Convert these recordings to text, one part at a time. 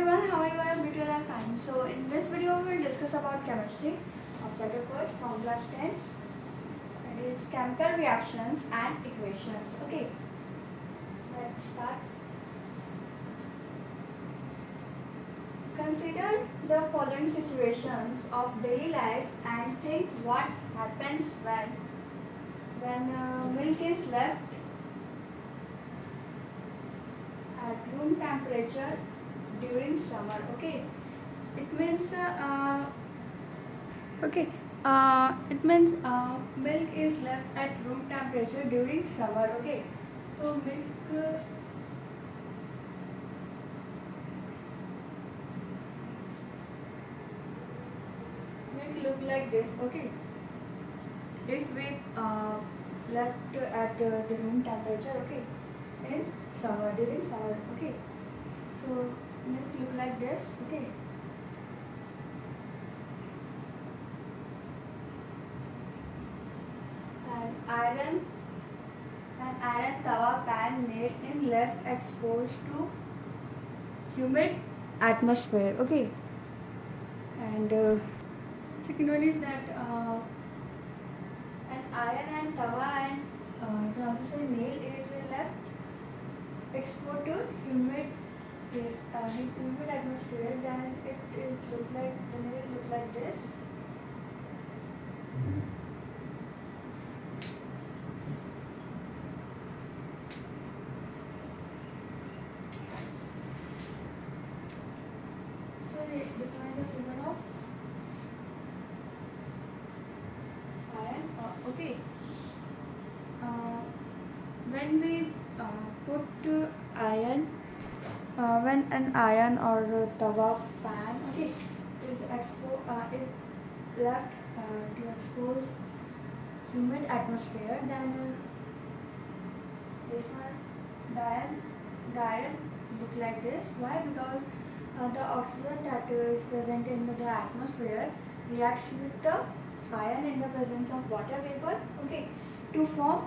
everyone, how are you? I am pretty well and fine. So in this video we will discuss about chemistry of chapter first from class 10. That is chemical reactions and equations. Okay, let's start. Consider the following situations of daily life and think what happens when milk is left at room temperature during summer. Okay, it means milk is left at room temperature during summer. Okay, so milk look like this. Okay, if we left at the room temperature, okay, in summer, during summer. Okay, so milk look like this. Okay, and iron tawa pan nail in left exposed to humid atmosphere. Okay, and second one is that an iron and tawa and you can also say nail is left exposed to humid atmosphere, then it is look like the nail look like this. So this one is the figure of iron. Okay. When we put iron, when an iron or tawa pan, okay, is left to expose humid atmosphere, then this one, the iron look like this. Why? Because the oxygen that is present in the atmosphere reacts with the iron in the presence of water vapor, okay, to form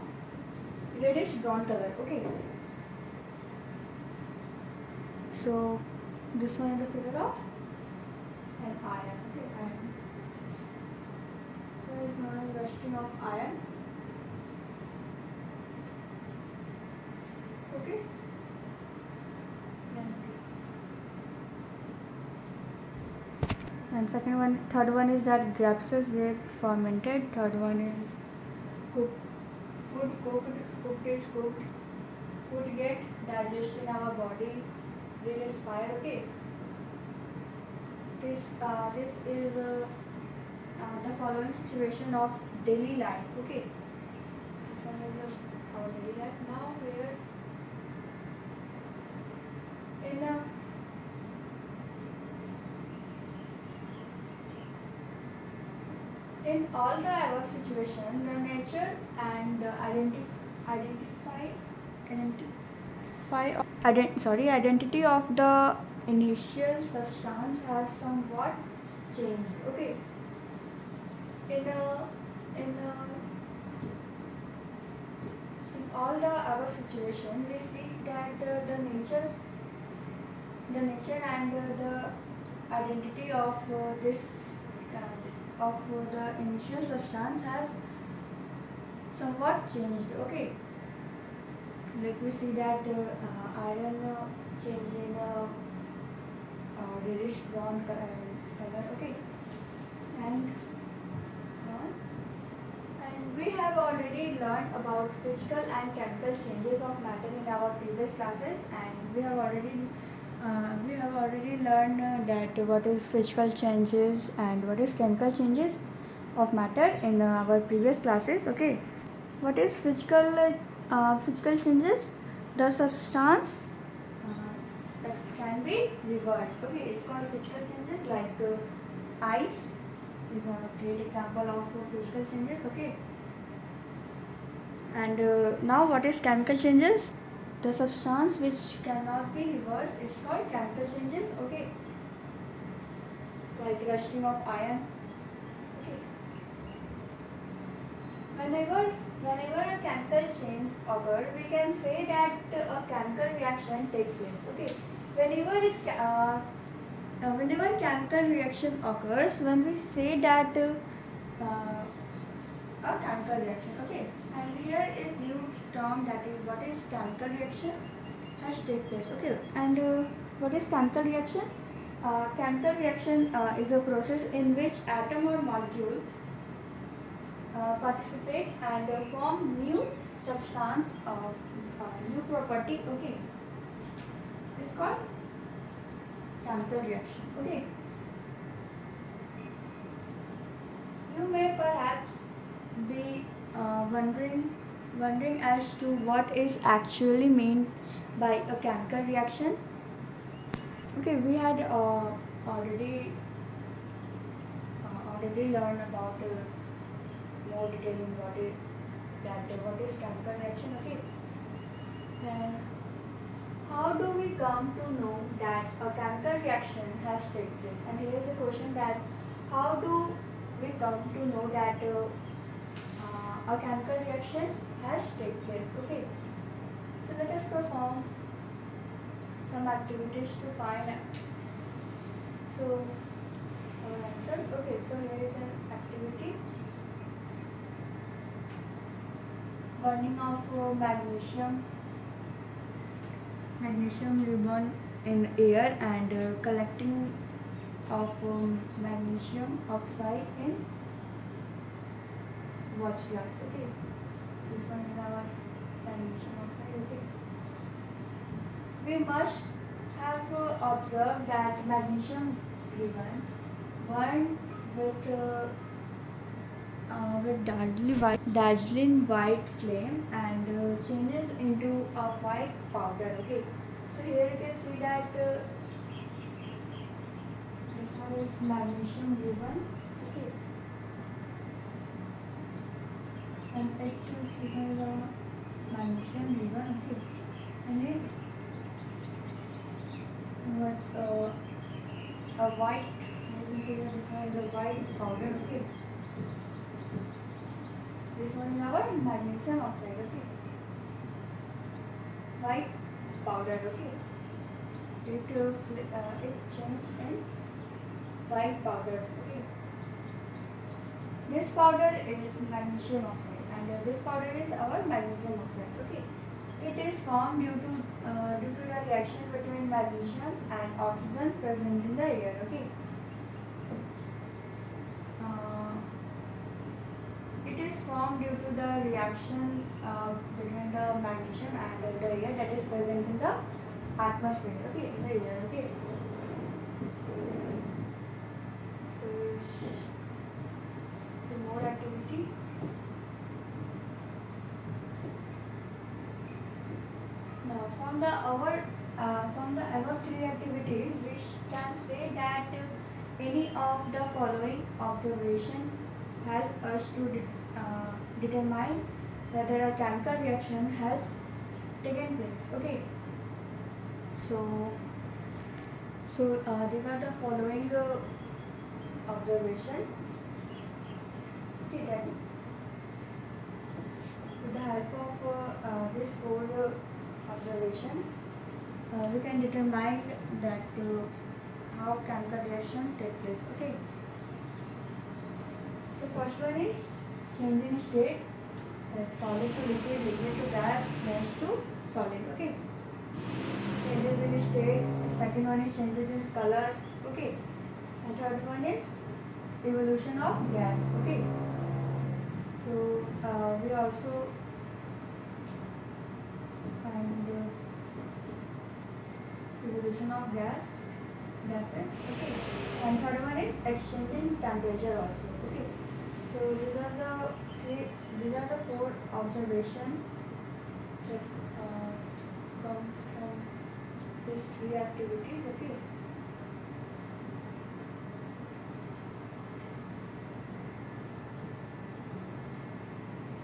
reddish brown color. Okay, so this one is the figure of an iron. Okay, iron. So it's known as rusting of iron. Okay. And third one is that grapes get fermented. Third one is cooked. Cooked is cooked. Food get digested in our body. Will is fire. Okay. This is the following situation of daily life. Okay. This one is our daily life. Now where in all the above situation, the nature and the identity of the initial substance have somewhat changed. Okay. In all the above situation, we see that the nature and the identity of the initial substance have somewhat changed. Okay, like we see that iron change in reddish brown color. Okay, and we have already learned about physical and chemical changes of matter in our previous classes, and we have already learned that what is physical changes and what is chemical changes of matter in our previous classes. Okay, what is physical changes? The substance that can be reversed. Okay, it's called physical changes. Like ice is a great example of physical changes. Okay, and now what is chemical changes? The substance which cannot be reversed is called chemical changes. Okay, like rusting of iron. Okay, whenever a chemical change occurs, we can say that a chemical reaction takes place. Okay, whenever whenever chemical reaction occurs, when we say that a chemical reaction, okay, and here is new term, that is what is chemical reaction has take place, okay, and what is chemical reaction? Chemical reaction is a process in which atom or molecule participate and form new substance of new property, okay, it's called chemical reaction, okay. You may perhaps be wondering as to what is actually meant by a chemical reaction. Okay, we had already learned about more detailing what is chemical reaction. Okay, and how do we come to know that a chemical reaction has taken place? And here is a question, that how do we come to know that a chemical reaction has taken place? Okay, so let us perform some activities to find out. So our answer. Okay, so here is an activity: burning of magnesium ribbon in air, and collecting of magnesium oxide in watch glass. Okay, this one is our magnesium oxide. Okay, we must have observed that magnesium ribbon burned with dazzling white flame, and changes into a white powder. Okay, so here you can see that this one is magnesium ribbon. Okay, and this one is a magnesium ribbon. Okay, and then what's a white, you can see that this one is a white powder. Okay, this one is our magnesium oxide. Okay, white powder. Okay, it changed in white powders. Okay, this powder is magnesium oxide, and this powder is our magnesium oxide. Okay, it is formed due to the reaction between magnesium and oxygen present in the air. Okay, it is formed due to the reaction between the magnesium and the air that is present in the atmosphere. Okay, in the air. Okay, so the more activity. Now, from the above three activities, we can say that any of the following observation help us to determine whether a chemical reaction has taken place. Okay, so these are the following observation. Okay, then with the help of this four observation, we can determine that how chemical reaction take place. Okay, so first one is change in state, solid to liquid, liquid to gas, gas to solid. Okay, changes in state. Second one is changes in color. Okay, and third one is evolution of gas. Okay, so we also find evolution of gases. Okay, and third one is exchange in temperature also. Okay, so these are the four observations that comes from these three activities. Okay,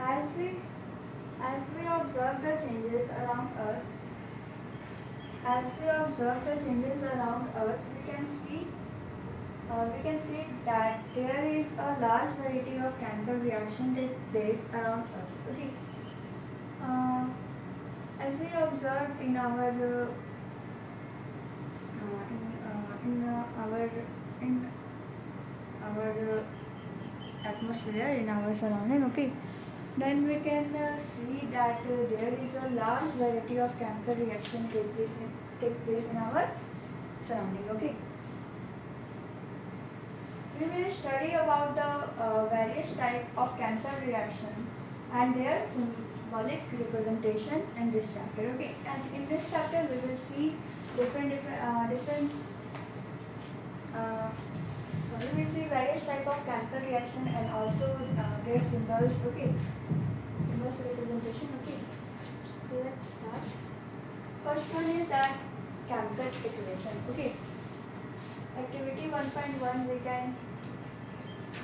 as we observe the changes around us, we can see that there is a large variety of chemical reaction take place around us. Okay, as we observed in our in our atmosphere, in our surrounding. Okay, then we can see that there is a large variety of chemical reaction take place in our surrounding. Okay, we will study about the various type of chemical reaction and their symbolic representation in this chapter. Okay, and in this chapter we will see different we see various type of chemical reaction and also their symbols. Okay, symbols representation. Okay, so let's start. First one is that chemical equation. Okay, activity 1.1 we can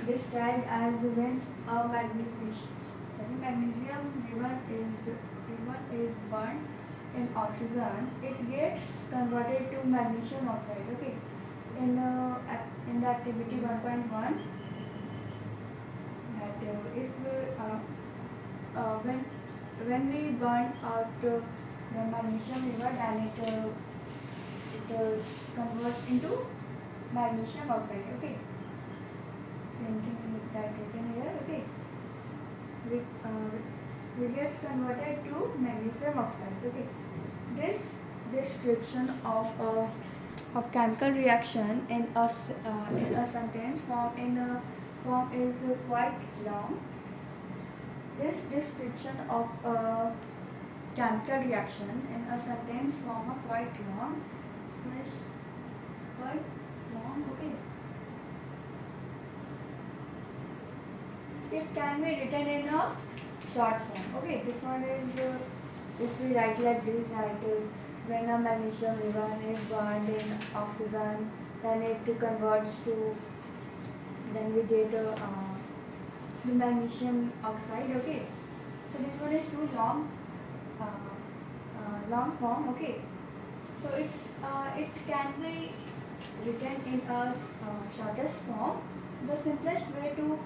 describe as when a magnesium is burned in oxygen, it gets converted to magnesium oxide. Okay, in the activity 1.1, that if when we burn out the magnesium river, then it converts into magnesium oxide. Okay, same thing is that written here. Okay, we gets converted to magnesium oxide. Okay, this description of chemical reaction in a sentence form is quite long. This description of a chemical reaction in a sentence form are quite long. So it's quite long. Okay, it can be written in a short form. Okay, this one is if we write like this, that when a magnesium ion is burned in oxygen, then it converts to, then we get the magnesium oxide. Okay, so this one is too long, long form. Okay, so it can be written in a shortest form. The simplest way to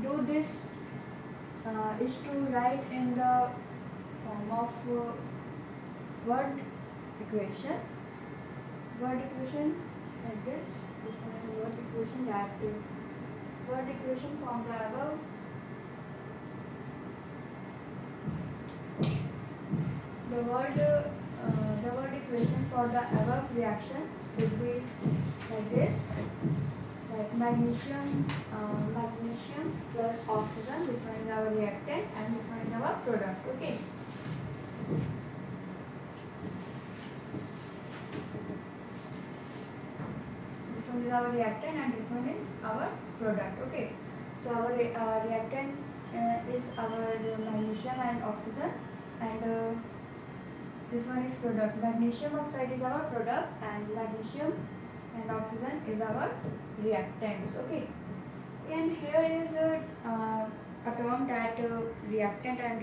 do this is to write in the form of word equation. Word equation like this. This one is word equation, that word equation from the above. The word equation for the above reaction would be like this. Like magnesium plus oxygen, this one is our reactant and this one is our product. Okay, this one is our reactant and this one is our product. Okay, so our reactant is our magnesium and oxygen, and this one is product. Magnesium oxide is our product and magnesium and oxygen is our reactants. Okay, and here is a term that reactant and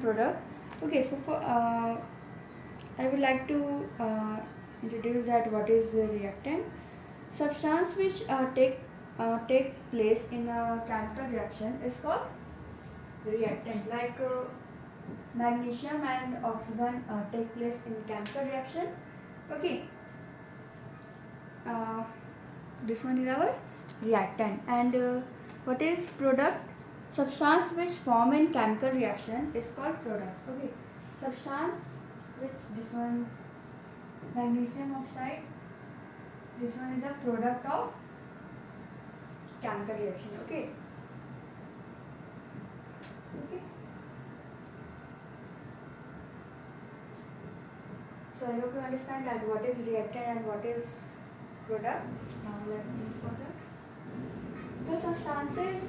product. Okay, so for I would like to introduce that what is the reactant. Substance which take place in a chemical reaction is called reactant. Like magnesium and oxygen take place in chemical reaction. Okay, this one is our reactant. And what is product? Substance which form in chemical reaction is called product. Okay, substance which, this one magnesium oxide, this one is a product of chemical reaction. Okay, so I hope you understand that what is reactant and what is product. Now let me move further. The substances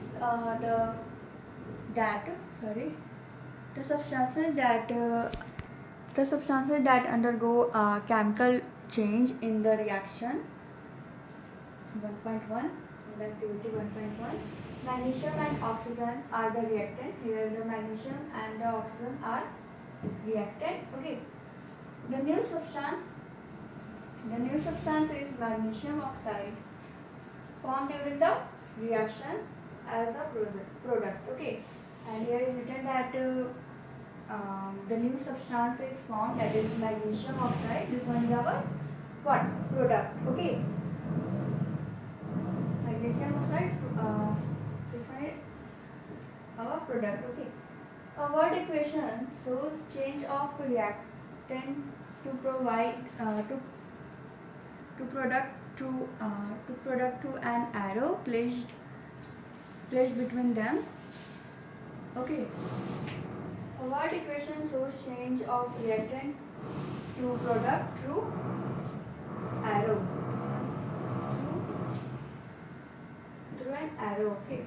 the substances that undergo chemical change in the reaction 1.1, in the activity 1.1, magnesium and oxygen are the reactant. Here the magnesium and the oxygen are reactant. Okay, the new substance is magnesium oxide formed during the reaction as a product. Okay, and here is written that the new substance is formed, that is magnesium oxide. This one is our what? Product. Okay, product. Okay. A word equation shows change of reactant to provide to product to an arrow placed between them. Okay. A word equation shows change of reactant to product through arrow. Through an arrow. Okay.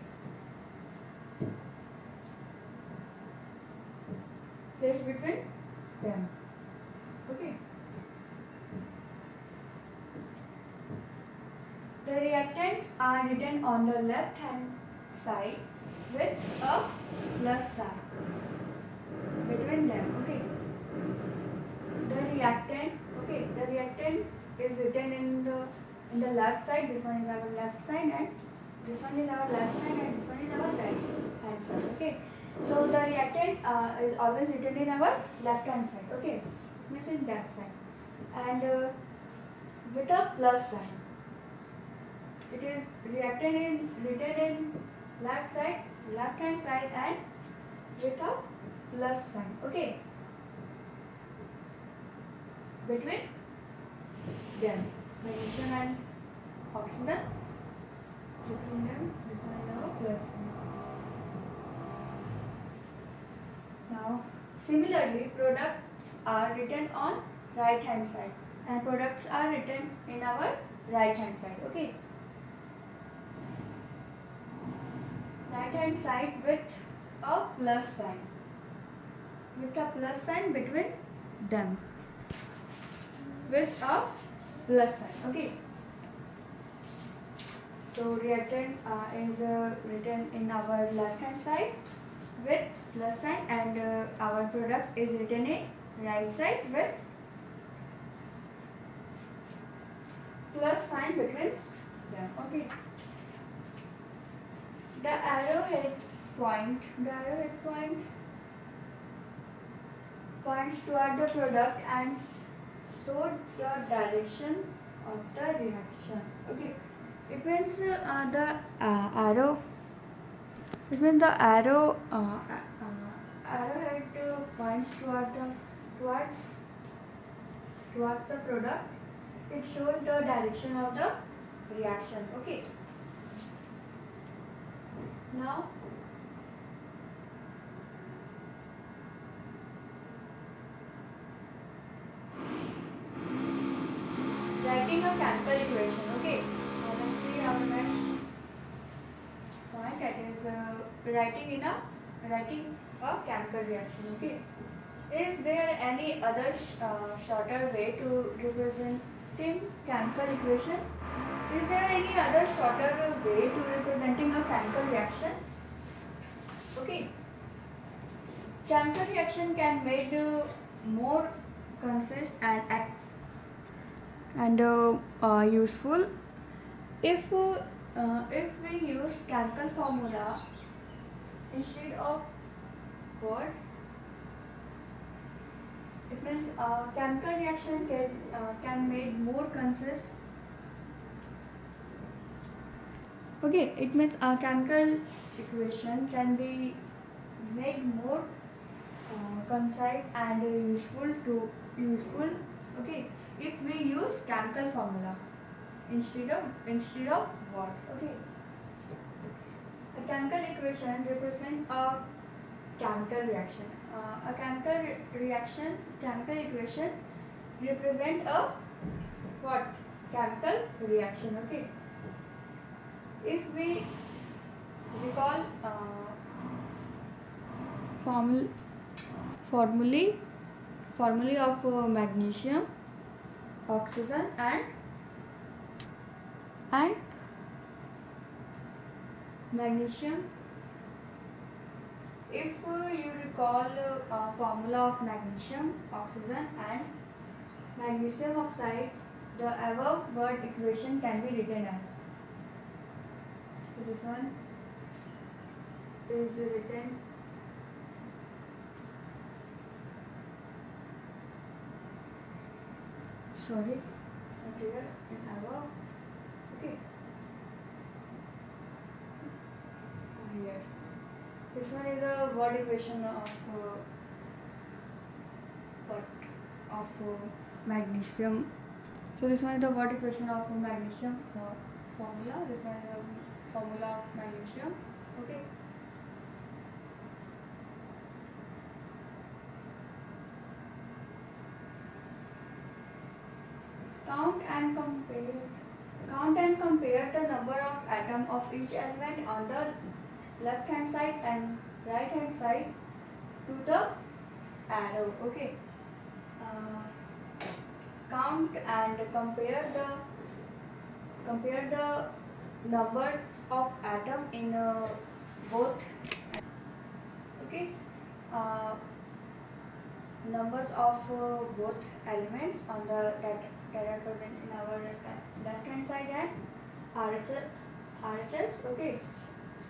Placed between them. Okay. The reactants are written on the left hand side with a plus sign between them. Okay. The reactant is written in the left side. This one is our left side, and this one is our left side, and this one is our right hand side. Okay. So the reactant is always written in our left hand side. Okay. Means in that side, and with a plus sign. It is written in left hand side, and with a plus sign. Okay. Between them, magnesium and oxygen. Between them, this one is our plus sign. Now, similarly, products are written on right hand side, and products are written in our right hand side. Okay. Right hand side with a plus sign. With a plus sign between them. With a plus sign. Okay. So reactant is written in our left hand side with plus sign, and our product is written in right side with plus sign between them. Okay. The arrowhead point points toward the product and show the direction of the reaction. Okay. It means the arrow. It means the arrowhead points towards the product. It shows the direction of the reaction. Okay. Now, writing a chemical equation. Okay. Now let's see our next point, that is writing a chemical reaction. Okay. Is there any other shorter way to representing chemical equation? Is there any other shorter way to representing a chemical reaction? Okay. Chemical reaction can made more concise and useful if we use chemical formula instead of words. It means chemical reaction can made more concise. Okay, it means a chemical equation can be made more concise and useful. Okay, if we use chemical formula instead of words. Okay, a chemical equation represents a chemical reaction. A chemical equation represent a what? Chemical reaction. Okay. If we recall formulae of magnesium, oxygen, and magnesium. If you recall formula of magnesium, oxygen, and magnesium oxide, the above word equation can be written as. So this one is written material and above. Okay. Here. This one is a word equation of magnesium. So this one is the word equation of magnesium formula. This one is the formula of magnesium. Okay. Count and compare the number of atoms of each element on the left hand side and right hand side to the arrow. Okay. Count and compare the numbers of atom in both. Okay. Numbers of both elements on that are present in our left hand side and RHS. Okay.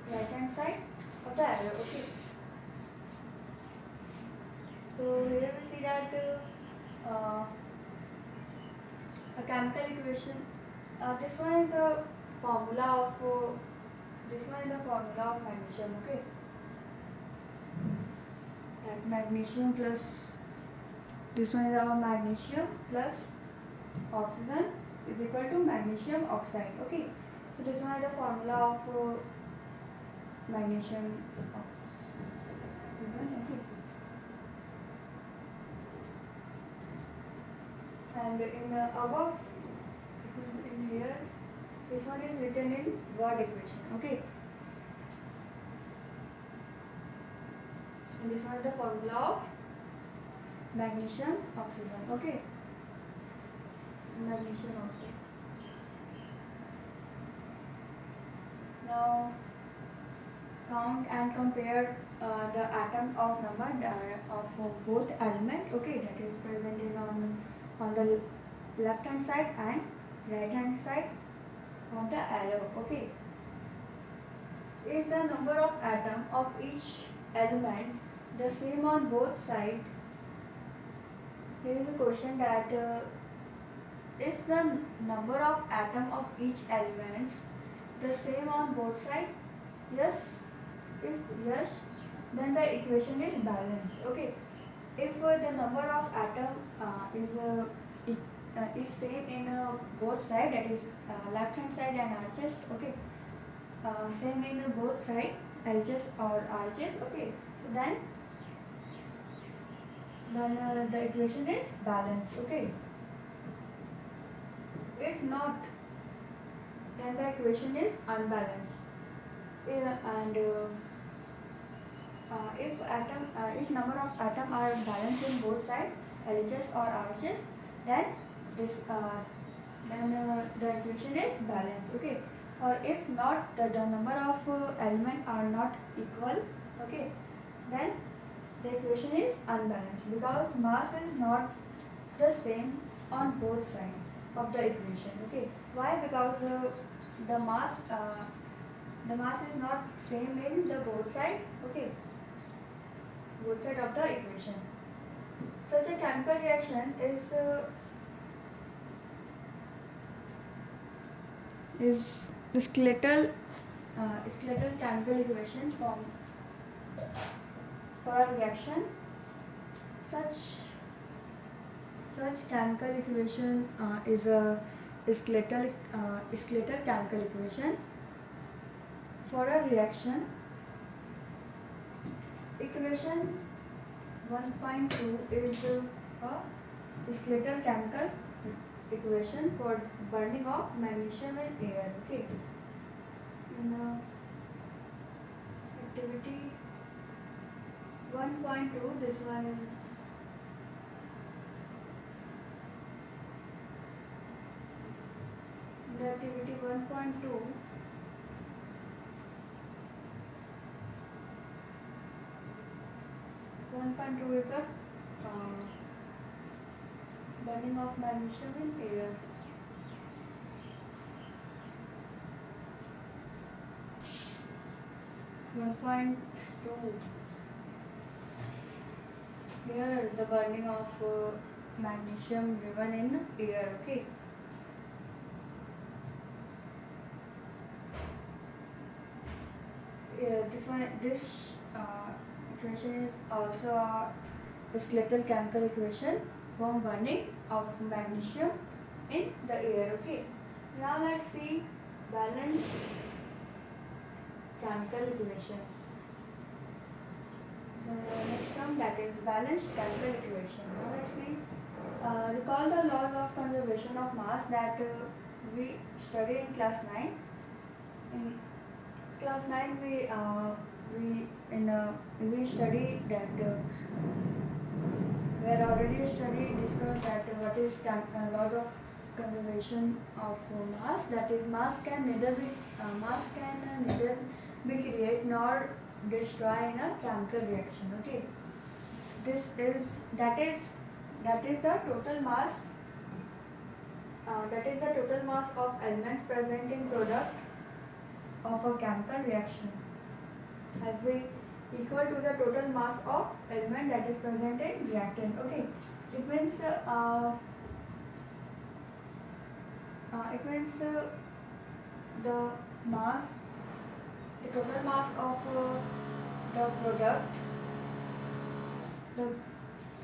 Right hand side of the arrow. Okay. So here we see that a chemical equation. This one is the formula of magnesium. Okay. And magnesium plus this one is our magnesium plus oxygen is equal to magnesium oxide. Okay. So this one is the formula of magnesium oxide. Okay. And in above, in here, this one is written in word equation. Okay. And this one is the formula of magnesium oxygen. Okay. Magnesium oxide. Now count and compare the atom of number of both element. Okay, that is present in on the left hand side and right hand side on the arrow. Okay. Is the number of atom of each element the same on both sides? Here is a question that is the number of atom of each element the same on both sides? Yes. If yes, then the equation is balanced. Okay. If the number of atom is same in both sides, that is left hand side and RHS. Okay. Same in both sides, LHS or RHS. Okay. So then the equation is balanced. Okay. If not, then the equation is unbalanced. And if number of atom are balanced in both sides, LHS or RHS, then the equation is balanced. Okay. Or if not, the number of elements are not equal. Okay. Then the equation is unbalanced because mass is not the same on both sides of the equation. Okay. Why? Because the mass is not same in the both side. Okay. Both side of the equation. Such a chemical reaction is the skeletal chemical equation for a reaction. Such chemical equation is a skeletal chemical equation for a reaction. Equation 1.2 is a skeletal chemical equation for burning of magnesium in air. Okay. In activity 1.2, this one is the activity 1.2. Is a burning of magnesium in air. Here the burning of magnesium given in air. Okay. This equation is also a skeletal chemical equation from burning of magnesium in the air. Okay. Now let's see balanced chemical equation. So next term, that is balanced chemical equation. Now let's see. Recall the laws of conservation of mass that we study in class 9. In class 9, we study that we had already discussed that what is laws of conservation of mass. That is, mass can neither be created nor destroy in a chemical reaction. Okay, that is the total mass. That is the total mass of element present in product of a chemical reaction has been equal to the total mass of element that is present in reactant. Okay, it means the mass, the total mass of the product,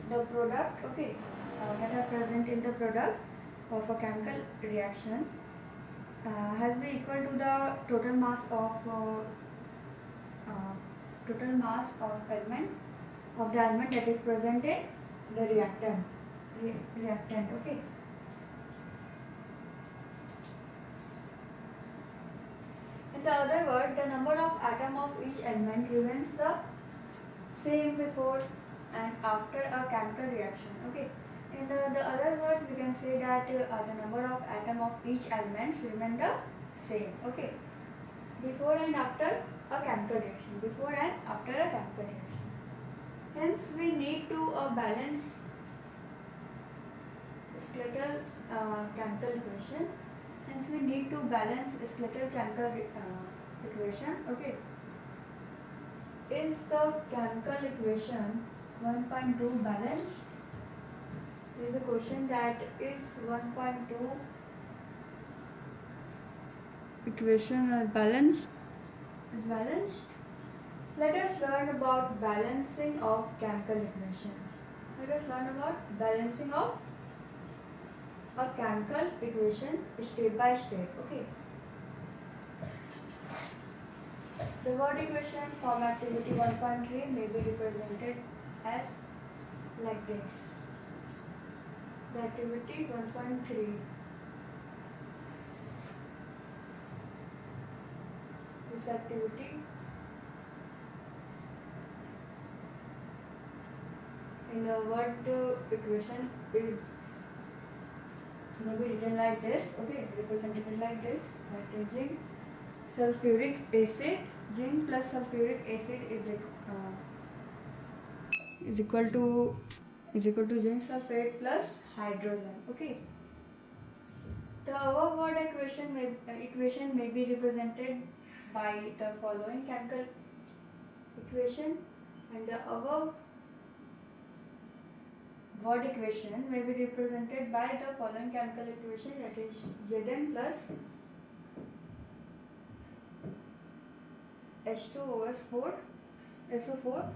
the product, okay, that are present in the product of a chemical reaction has been equal to the total mass of the element that is present in the reactant. Okay. In the other word, the number of atom of each element remains the same before and after a chemical reaction. Okay. In the other word, we can say that the number of atom of each element remain the same. Okay. Before and after a chemical reaction. Before and after a chemical reaction. Hence, we need to balance skeletal chemical equation. Hence, we need to balance skeletal chemical equation. Okay. Is the chemical equation 1.2 balanced? There is a question that is 1.2 equation balanced? Is balanced? Let us learn about balancing of chemical equation. Let us learn about balancing of a chemical equation step by step. Okay. The word equation from activity 1.3 may be represented as like this. The activity 1.3. This activity in the word equation is may be written like this. Okay, represented like this. That zinc sulfuric acid. Zinc plus sulfuric acid is equal to zinc sulfate plus hydrogen. Okay. The above word equation may be represented by the following chemical equation, and the above word equation may be represented by the following chemical equation, that is Zn plus H2OS4 SO4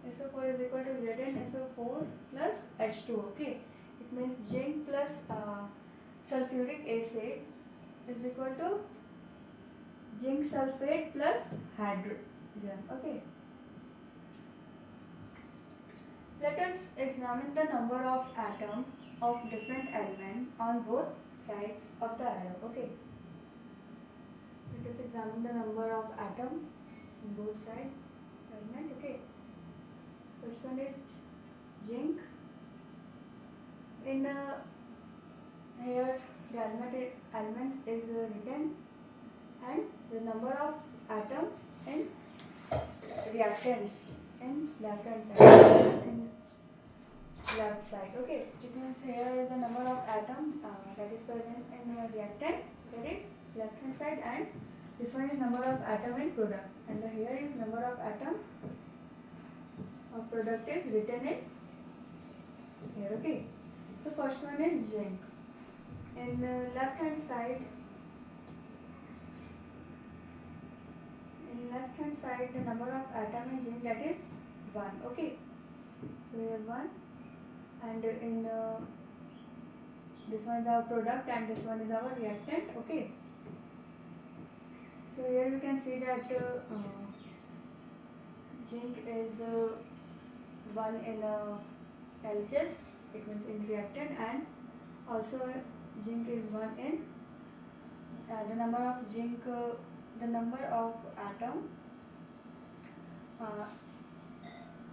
SO4 is equal to Zn SO4 plus H2. Okay, it means zinc plus sulfuric acid is equal to zinc sulfate plus hydrogen. Okay. Let us examine the number of atoms of different elements on both sides of the arrow. Okay. Let us examine the number of atoms on both sides element. Okay. First one is zinc. In here the element is written, and the number of atoms in reactants in left hand side, in left side. Okay, it means here is the number of atoms that is present in a reactant, that is left hand side, and this one is number of atom in product, and here is number of atom of product is written in here. Okay, so first one is zinc. In the left hand side, in left hand side the number of atom in zinc, that is 1. Okay, so here 1, and in this one is our product and this one is our reactant. Okay, so here we can see that zinc is 1 in LHS, it means in reactant, and also zinc is 1 in the number of zinc, the number of atom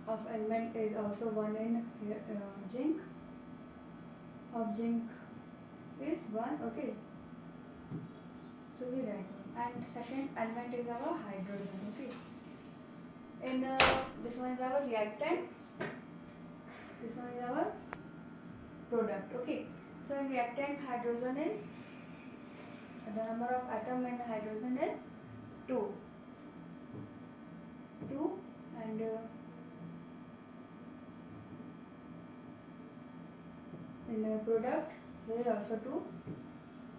of element is also 1 in zinc, of zinc is 1. Okay, so we write 1, and second element is our hydrogen. Okay, in this one is our reactant, this one is our product. Okay, so in reactant hydrogen is the number of atom in hydrogen is 2, and in the product there is also 2,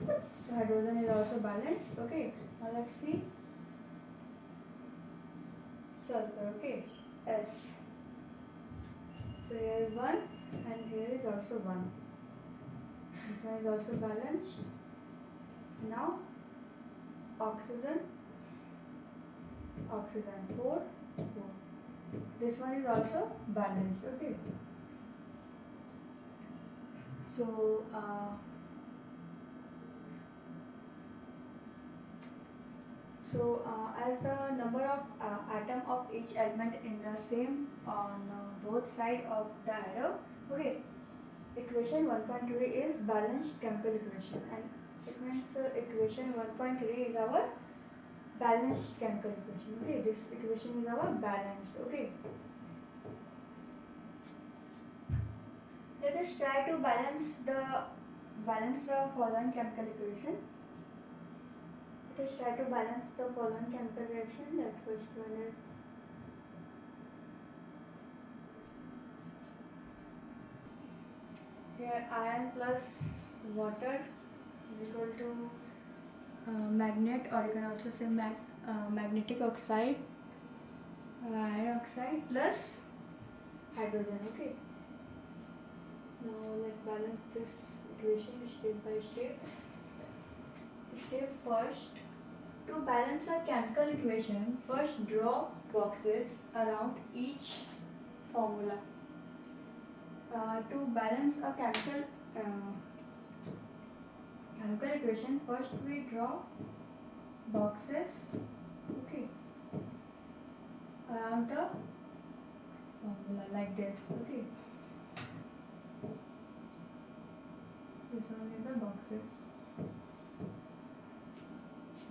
so hydrogen is also balanced. Okay, now let's see sulfur. Okay, S, so here is 1 and here is also 1, this one is also balanced. Now oxygen, 4, this one is also balanced. Okay, so as the number of atom of each element in the same on both side of the arrow. Okay, equation 1.3 is balanced chemical equation, and it means equation 1.3 is our balanced chemical equation. Okay, this equation is our balanced. Okay, let us try to balance the following chemical equation. Let us try to balance the following chemical reaction. That first one is here iron plus water is equal to magnet, or you can also say magnetic oxide, iron oxide plus hydrogen. Okay, now let's balance this equation step by step. Step first, to balance a chemical equation, first draw boxes around each formula. To balance a chemical equation, first we draw boxes, okay, around the formula like this. Okay, this one is the boxes.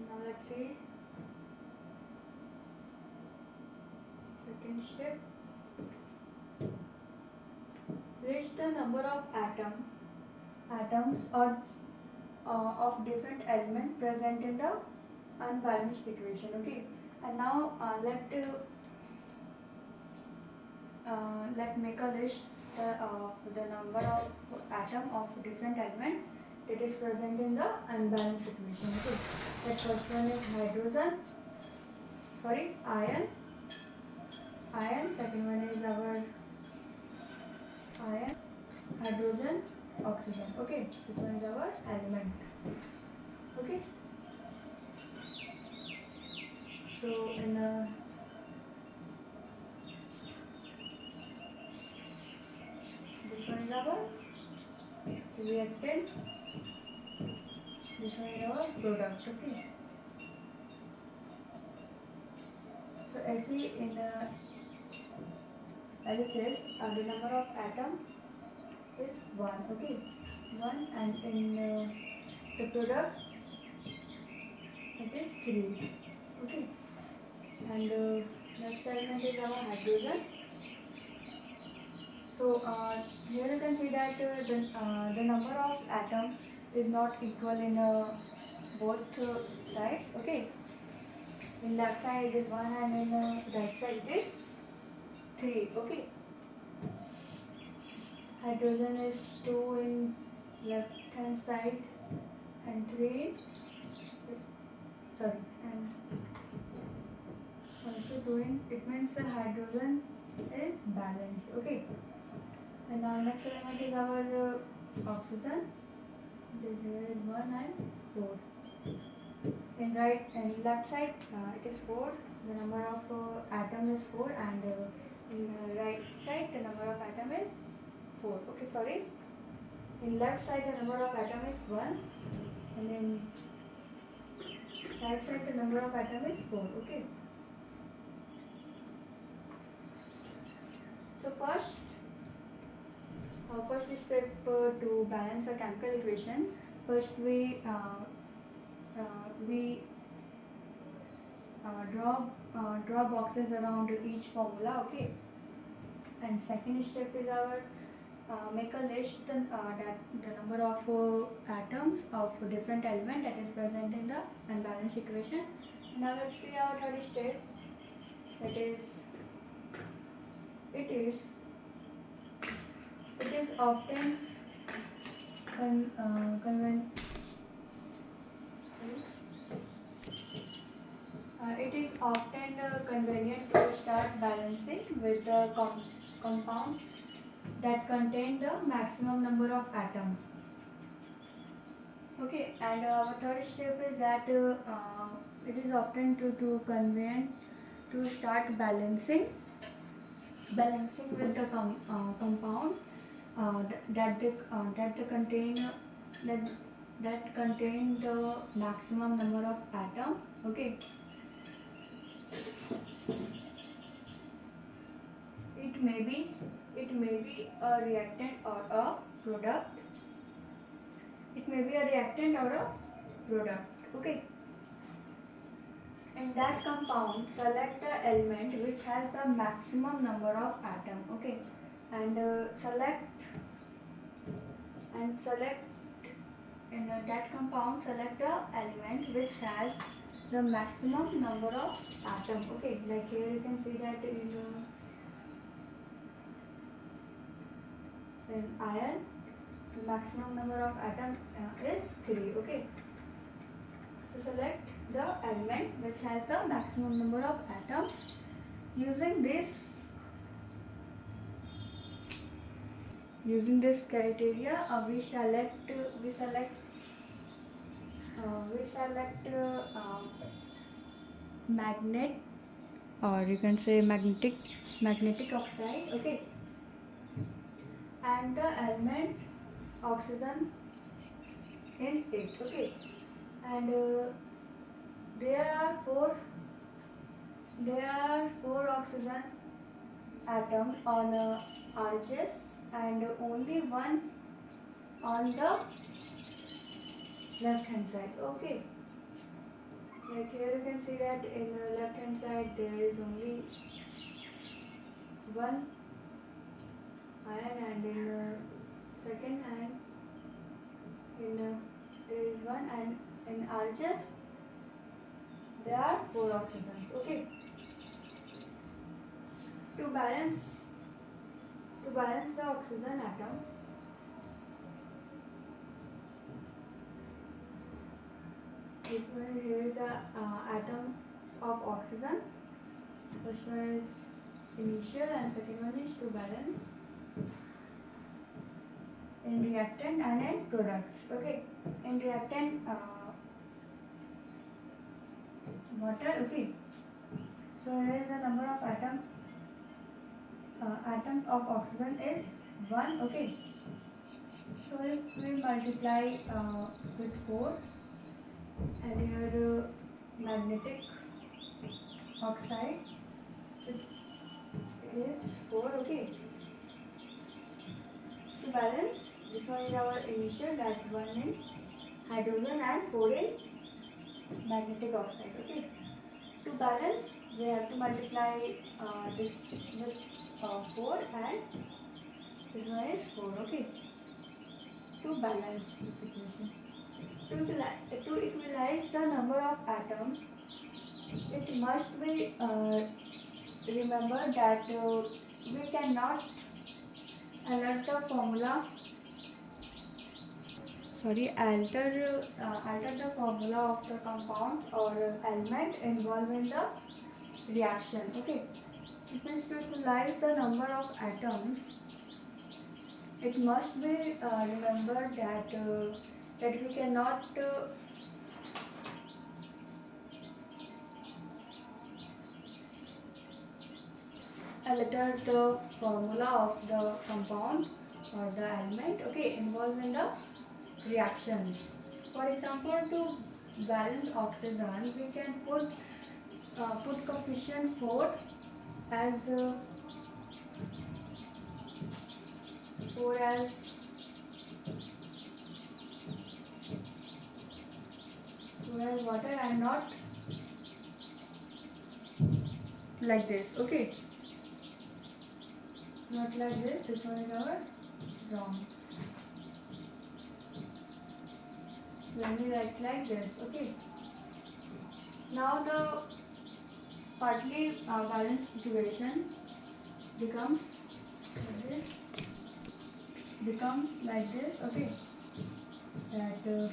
Now let's see second step. List the number of atoms or of different element present in the unbalanced equation. Okay, and now let make a list of the number of atom of different element that is present in the unbalanced equation. Okay, that first one is iron. Second one is our iron, hydrogen, oxygen. Okay, this one is our element. Okay, so in this one is our reactant, this one is our product. Okay, so if we in as it says the number of atom is 1. Okay, 1, and in the product it is 3. Okay, and next element is our hydrogen. So here you can see that the number of atom is not equal in both sides. Okay, in left side it is 1 and in right side it is 3. Okay, hydrogen is 2 in left hand side and 3 in doing, it means the hydrogen is balanced. Okay. And now next element is our oxygen. This is 1 and 4. In right and left side it is 4. The number of atom is 4, and in the right side the number of atom is 4. Okay, sorry. In left side the number of atom is 1, and in right side the number of atom is 4. Okay. So first step to balance a chemical equation. First we draw boxes around each formula. Okay. And second step is our make a list that the number of atoms of different element that is present in the unbalanced equation. Now let's see our third step. That is it is often it is often convenient to start balancing with the compound that contain the maximum number of atoms. Okay, and our third step is that it is often to convenient to start balancing with the compound that contain the maximum number of atom. Okay. It may be a reactant or a product. It may be a reactant or a product. Okay. In that compound, select the element which has the maximum number of atom. Okay. And select in that compound, select the element which has the maximum number of atom. Okay. Like here you can see that in iron, the maximum number of atom is 3. Okay. So select the element which has the maximum number of atoms. Using this criteria, we select magnet, or you can say magnetic oxide. Okay. And the element oxygen in it. Okay. And there are four oxygen atoms on RHS and only one on the left hand side. Okay. Like here you can see that in the left hand side there is only one iron, and in the second hand there is one, and in RHS there are 4 oxygens. Okay. To balance the oxygen atom, this one is here is the atom of oxygen. First one is initial and second one is to balance in reactant and in products. Okay. In reactant water. Okay. So here is the number of atoms of oxygen is 1. Okay. So if we multiply with 4, and here magnetic oxide is 4. Okay. To balance, this one is our initial, that 1 in hydrogen and 4 in magnetic oxide. Okay. To balance, we have to multiply this with 4, and this one is 4. Okay. To balance this equation. To equalize the number of atoms, it must be remembered that we cannot alter the formula of the compound or element involved in the reaction. Okay, it means to equalize the number of atoms, it must be remembered that we cannot alter the formula of the compound or the element, okay, involved in the reaction. For example, to balance oxygen, we can put coefficient 4 as 4 as water and not like this. Okay, not like this. This one is our wrong. When we write like this, okay. Now the partly balanced equation becomes like this. Becomes like this, okay. That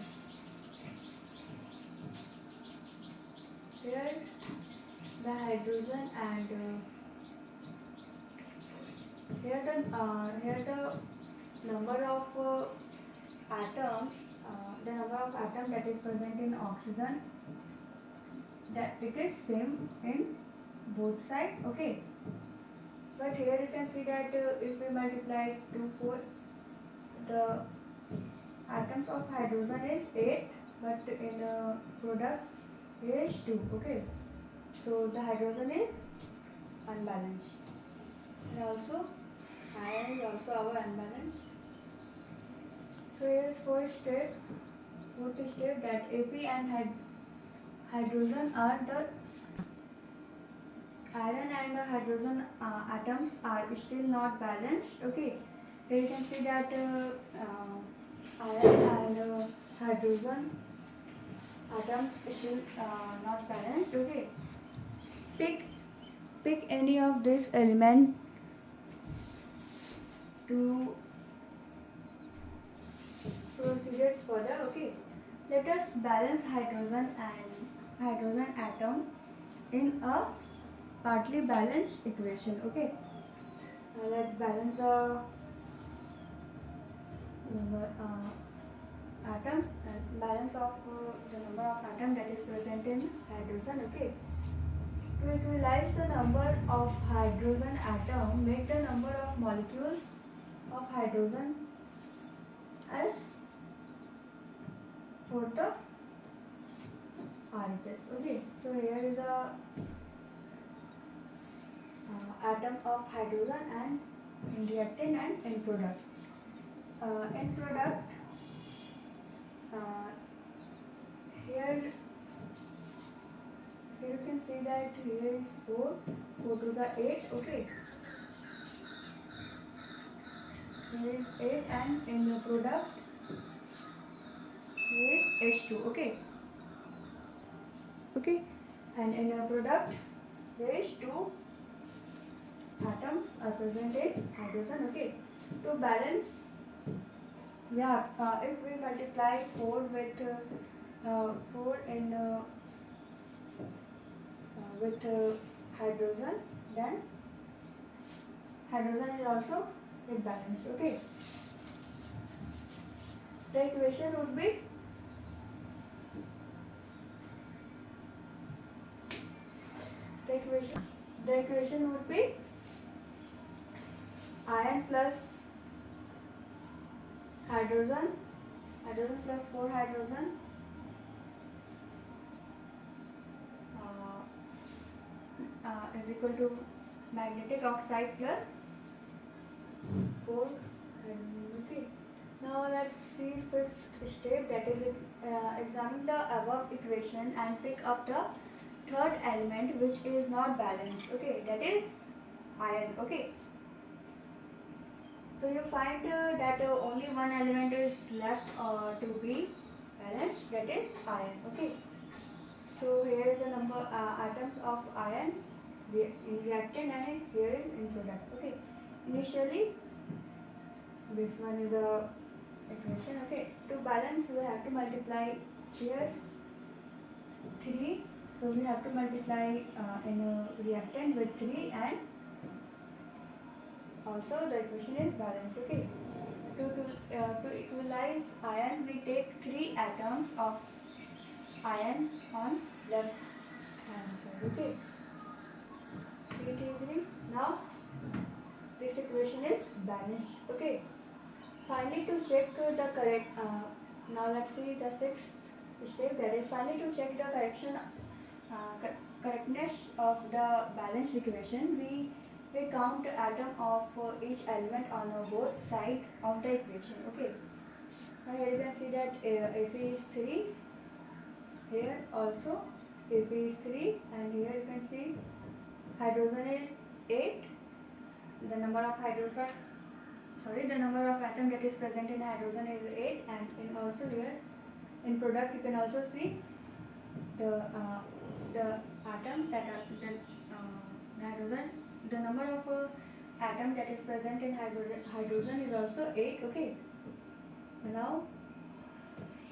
here the hydrogen and here the number of atoms, the number of atoms that is present in oxygen, that it is same in both sides, okay. But here you can see that if we multiply 2 4, the atoms of hydrogen is 8, but in the product is 2, okay. So the hydrogen is unbalanced, and also iron is also our unbalanced. So here is fourth step that Ap and hydrogen are the iron and the hydrogen atoms are still not balanced, okay. Here you can see that iron and hydrogen atoms still not balanced, okay. Pick any of this element to proceed it further, okay. Let us balance hydrogen atom in a partly balanced equation, okay. Let's balance the number atom, balance of the number of atom that is present in hydrogen, okay. To equalize the number of hydrogen atom, make the number of molecules of hydrogen as for the RHS, okay. So here is a atom of hydrogen and in reactant and in product. In product, here you can see that here is 4 to the 8, okay. Here is 8 and in the product here is H2, okay. Okay, and in a product there is 2 atoms are present in hydrogen, okay. To balance, yeah, if we multiply 4 with 4 in with hydrogen, then hydrogen is also with balance, okay. The equation would be the equation would be iron plus hydrogen plus 4 hydrogen is equal to magnetic oxide plus 4 hydrogen, okay. Now let's see fifth step, that is examine the above equation and pick up the third element which is not balanced, okay, that is iron, okay. So you find that only one element is left to be balanced, that is iron, okay. So here is the number atoms of iron in reactant and here is in product, okay. Initially this one is the equation, okay. To balance we have to multiply here 3 So we have to multiply in a reactant with 3, and also the equation is balanced. Okay. To equalize iron, we take 3 atoms of iron on left hand side. Okay. 3, 3, 3. Now this equation is balanced. Okay. Finally, to check the correct. Now let's see the sixth step. That is finally to check the correctness of the balanced equation. We count atom of each element on both sides of the equation. Okay. Now here you can see that Fe is 3. Here also Fe is 3, and here you can see hydrogen is 8. The number of atom that is present in hydrogen is 8, and in also here in product you can also see the atom that are the hydrogen. The number of atom that is present in hydrogen is also 8. Okay. Now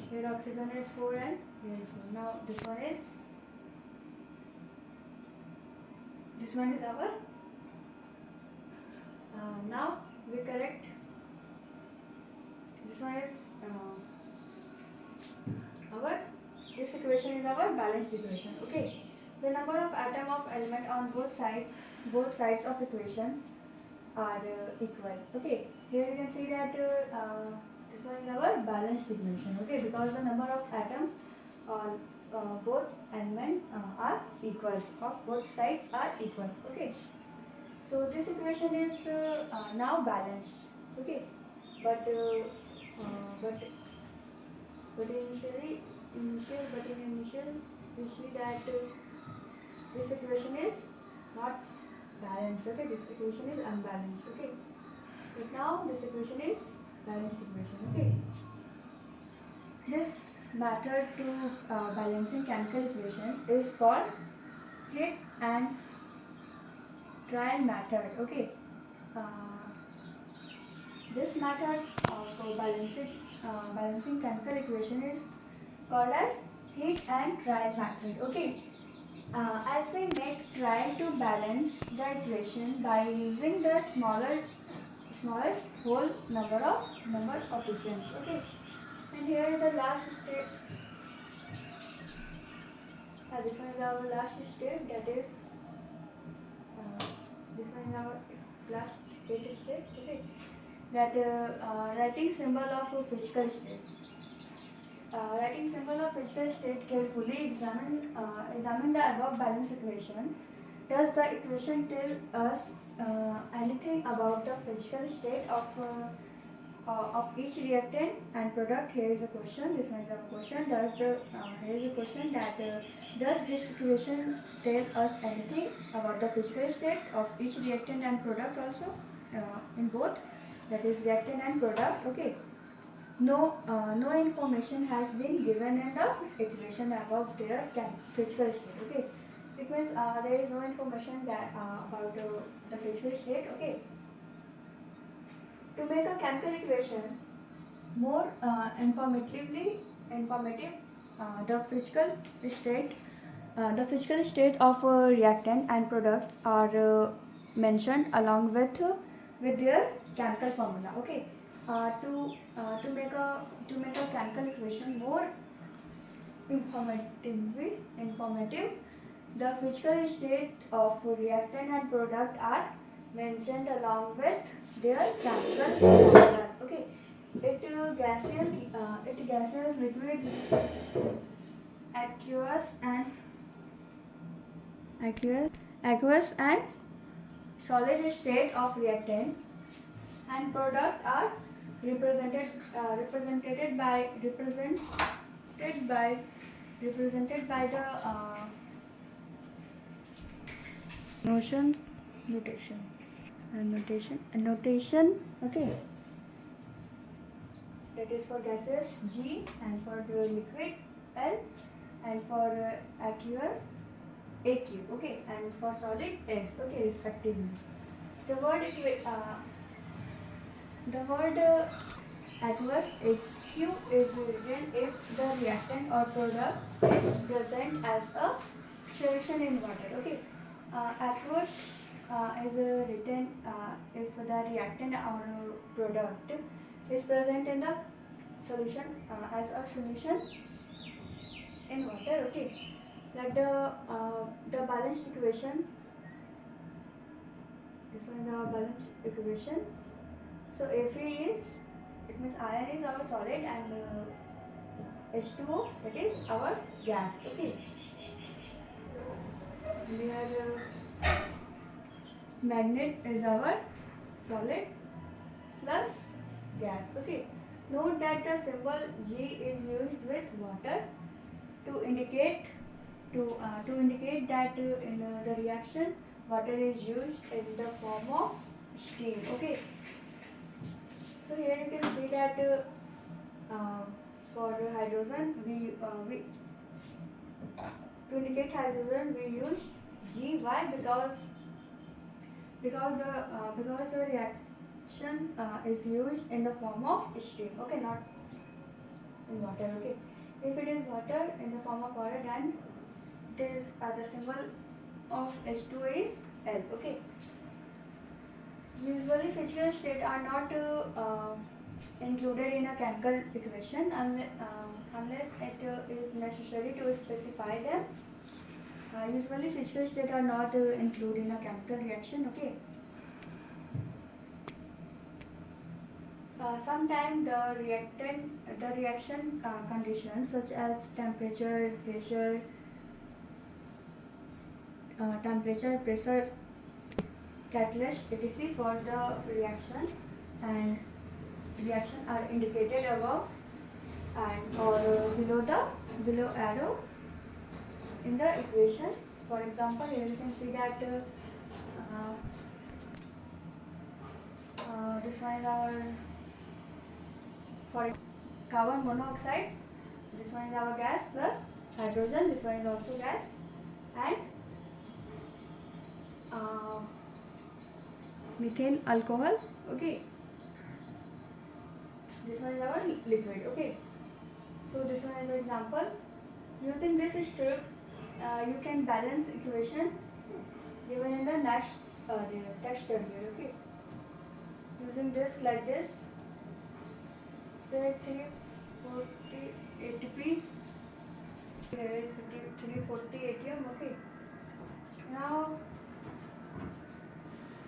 here oxygen is 4 and here is 4. Now this one is our. Now we correct. This one is this equation is our balanced equation. Okay. The number of atom of element on both sides of equation are equal. Okay. Here you can see that this one is our balanced equation. Okay, because the number of atom on both element are equal. Of both sides are equal. Okay. So this equation is now balanced. Okay. But initially we see that this equation is not balanced. Okay, this equation is unbalanced. Okay, but now this equation is balanced equation. Okay, this method to balancing chemical equation is called hit and trial method. Okay, this method for balancing chemical equation is called as hit and trial method. Okay. As we make trial to balance the equation by using the smallest whole number coefficients. Okay. And here is the last step. This one is our last step. That is this one is our last 8th step. Okay. That writing symbol of physical state. Writing symbol of physical state, carefully examine the above balance equation. Does the equation tell us anything about the physical state of each reactant and product? Here is the question. This one is our question. Here is the question that does this equation tell us anything about the physical state of each reactant and product also in both, that is reactant and product? Okay. No information has been given in the equation about their physical state. Okay, it means there is no information that about the physical state. Okay, to make a chemical equation more informative, the physical state of reactant and products are mentioned along with their chemical formula. Okay. To make a chemical equation more informative, the physical state of reactant and product are mentioned along with their chemical formulas. Okay, it gaseous, liquid, aqueous and solid state of reactant and product are represented by the notation. Okay, that is for gases G, and for the liquid L, and for aqueous AQ. Okay, and for solid S. Okay, respectively. The word aqueous AQ is written if the reactant or product is present as a solution in water. Okay, aqueous is written if the reactant or product is present in the solution as a solution in water. Okay, like the balanced equation. This one is our balanced equation. So Fe is, it means iron is our solid, and H2O, that is our gas. Okay. Here magnet is our solid plus gas. Okay. Note that the symbol G is used with water to indicate that in the reaction water is used in the form of steam. Okay. So here you can see that for hydrogen we to indicate hydrogen we use G. Why? Because the reaction is used in the form of steam. Okay, not in water. Okay, if it is water in the form of water, then it is the symbol of H2 is L. Okay. Usually physical state are not included in a chemical equation unless it is necessary to specify them. Usually physical state are not included in a chemical reaction. Okay. Sometimes the reaction conditions such as temperature, pressure, catalyst, etc. for the reaction and reaction are indicated above and or below arrow in the equation. For example, here you can see that this one is our for carbon monoxide. This one is our gas plus hydrogen. This one is also gas, and methane alcohol. Okay, this one is our liquid. Okay, so this one is an example. Using this step you can balance equation given in the next text earlier. Okay, using this like this, there 340 ATPs, here is 340 ATM. Okay, now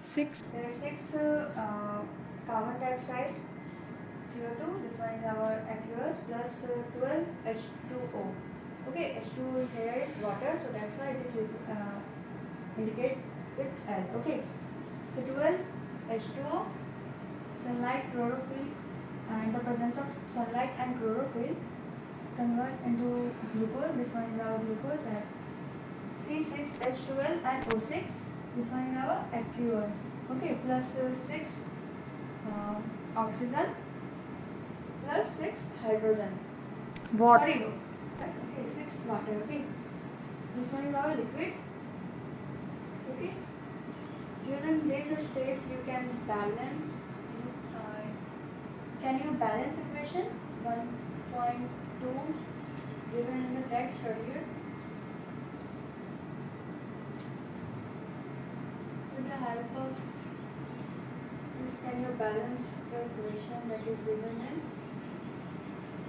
6 carbon dioxide CO2. This one is our aqueous plus 12 H2O. Okay, H2O here is water, so that's why it is indicate with L. Okay, so 12 H2O, sunlight, chlorophyll, and the presence of sunlight and chlorophyll convert into glucose. This one is our glucose, at C6H12 and O6. This one is our aqueous. Okay, plus 6 oxygen plus 6 hydrogen. What? Sorry, no. Okay, 6 water. Okay, this one is our liquid. Okay, using this step you can balance. Can you balance equation 1.2 given in the text earlier? With the help of this, can you balance the equation that is given in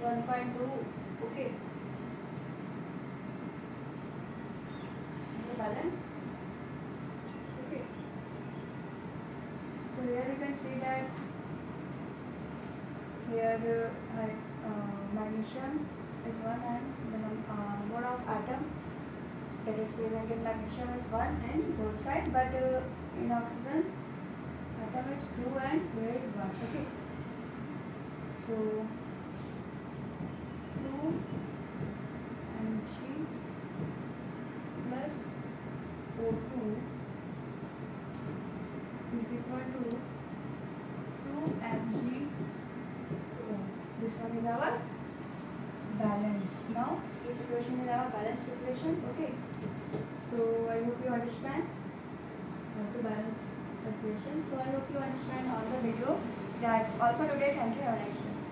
1.2? Okay. Can you balance? Okay. So here you can see that here magnesium is 1 and the mode of atom that is present in magnesium is 1 in both sides, but in oxygen atom is 2 and here is 1. Okay, so 2 Mg plus O2 is equal to 2 Mg. This one is our balance. Now this equation is our balanced equation. Okay, so I hope you understand how to balance the equation. So I hope you understand all the video. That's all for today. Thank you. Have a nice day.